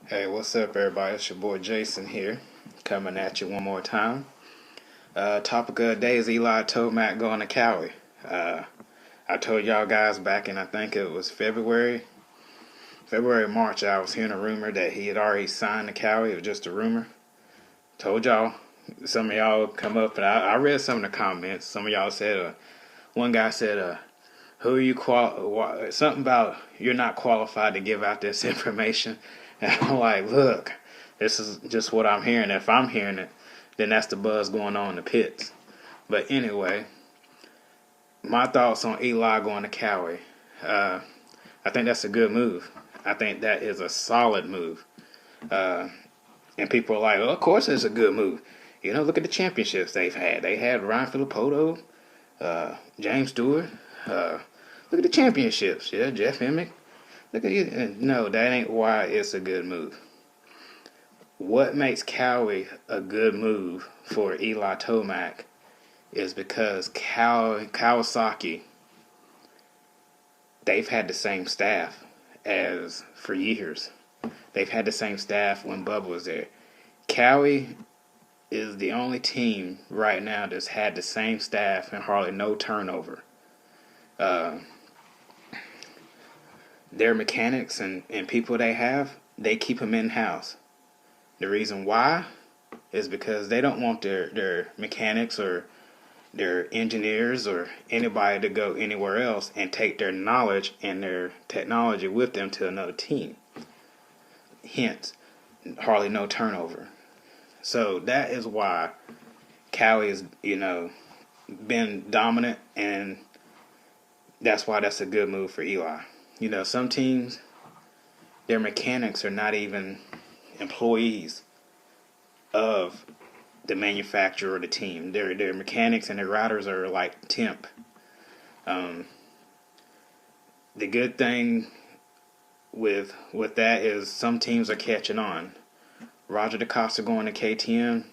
Hey, what's up, everybody? It's your boy Jason here, coming at you one more time. Topic of the day is Eli Tomac going to Kawi. I told y'all guys back in, I think it was February, March, I was hearing a rumor that he had already signed to Kawi. It was just a rumor. Told y'all. Some of y'all come up, and I read some of the comments. Some of y'all said, one guy said, who are you something about you're not qualified to give out this information. And I'm like, look, this is just what I'm hearing. If I'm hearing it, then that's the buzz going on in the pits. But anyway, my thoughts on Eli going to Kawi. I think that's a good move. I think that is a solid move. And people are like, oh, of course it's a good move. You know, look at the championships they've had. They had Ryan Filippo, James Stewart. Look at the championships. Yeah, Jeff Emmett. Look at you. No, that ain't why it's a good move. What makes Kawi a good move for Eli Tomac is because Kawasaki, they've had the same staff as for years. They've had the same staff when Bubba was there. Kawi is the only team right now that's had the same staff and hardly no turnover. Their mechanics and people they keep them in-house. The reason why is because they don't want their mechanics or their engineers or anybody to go anywhere else and take their knowledge and their technology with them to another team. Hence, hardly no turnover. So that is why Kawi has, been dominant, and that's why that's a good move for Eli. Some teams, their mechanics are not even employees of the manufacturer or the team. Their mechanics and their riders are like temp. The good thing with that is some teams are catching on. Roger DaCosta going to KTM,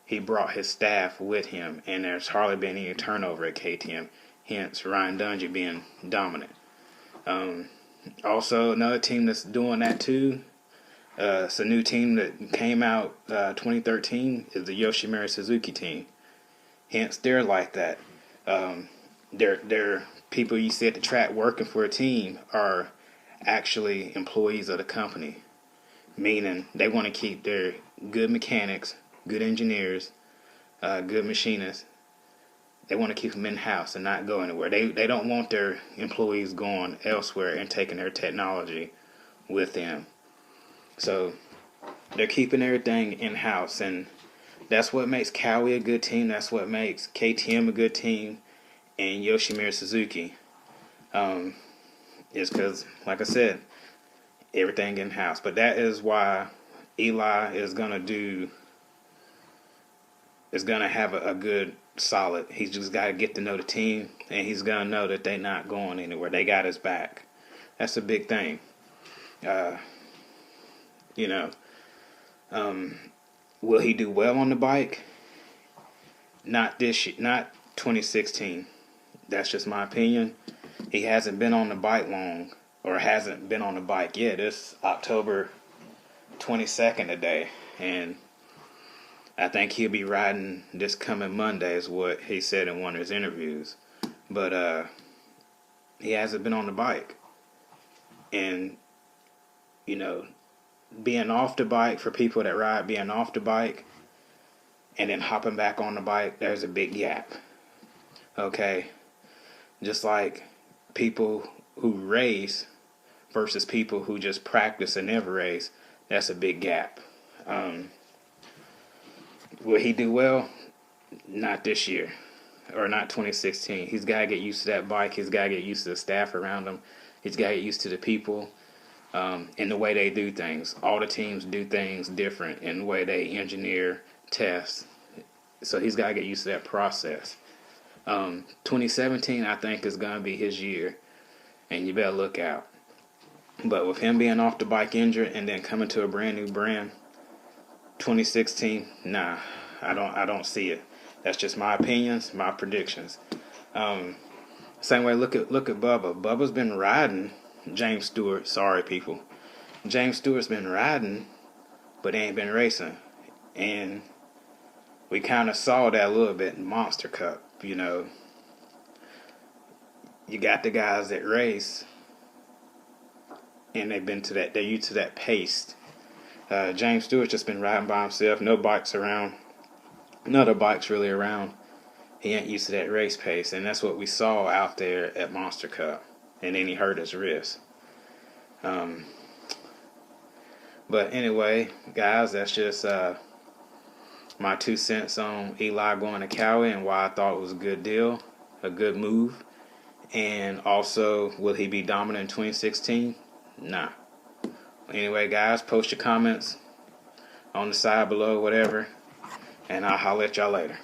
he brought his staff with him, and there's hardly been any turnover at KTM. Hence, Ryan Dungey being dominant. Also, another team that's doing that too, it's a new team that came out 2013, is the Yosihmire Suzuki team. Hence, they're like that. They're people you see at the track working for a team are actually employees of the company, meaning they want to keep their good mechanics, good engineers, good machinists. They want to keep them in-house and not go anywhere. They don't want their employees going elsewhere and taking their technology with them. So they're keeping everything in-house, and that's what makes Kawi a good team. That's what makes KTM a good team, and Yosihmire Suzuki. Is because, like I said, everything in-house. But that is why Eli is going to have a good solid. He's just got to get to know the team, and he's going to know that they're not going anywhere. They got his back. That's a big thing. Will he do well on the bike? Not this year, not 2016. That's just my opinion. He hasn't been on the bike long, or hasn't been on the bike yet. It's October 22nd today, and I think he'll be riding this coming Monday, is what he said in one of his interviews. But he hasn't been on the bike. And, being off the bike, for people that ride, being off the bike and then hopping back on the bike, there's a big gap. Okay? Just like people who race versus people who just practice and never race, that's a big gap. Will he do well? Not this year, or not 2016. He's got to get used to that bike. He's got to get used to the staff around him. He's got to get used to the people and the way they do things. All the teams do things different in the way they engineer, test. So he's got to get used to that process. 2017, I think, is going to be his year, and you better look out. But with him being off the bike injured and then coming to a brand new brand, 2016, nah, I don't see it. That's just my opinions, my predictions. Same way, look at Bubba. Bubba's been riding James Stewart. Sorry, people. James Stewart's been riding, but he ain't been racing. And we kind of saw that a little bit in Monster Cup. You know, you got the guys that race, and they're used to that pace. James Stewart's just been riding by himself, no bikes around, no other bikes really around. He ain't used to that race pace, and that's what we saw out there at Monster Cup. And then he hurt his wrist. But anyway, guys, that's just my 2 cents on Eli going to Kawi and why I thought it was a good deal, a good move. And also, will he be dominant in 2016? Nah. Anyway, guys, post your comments on the side below, whatever, and I'll holler at y'all later.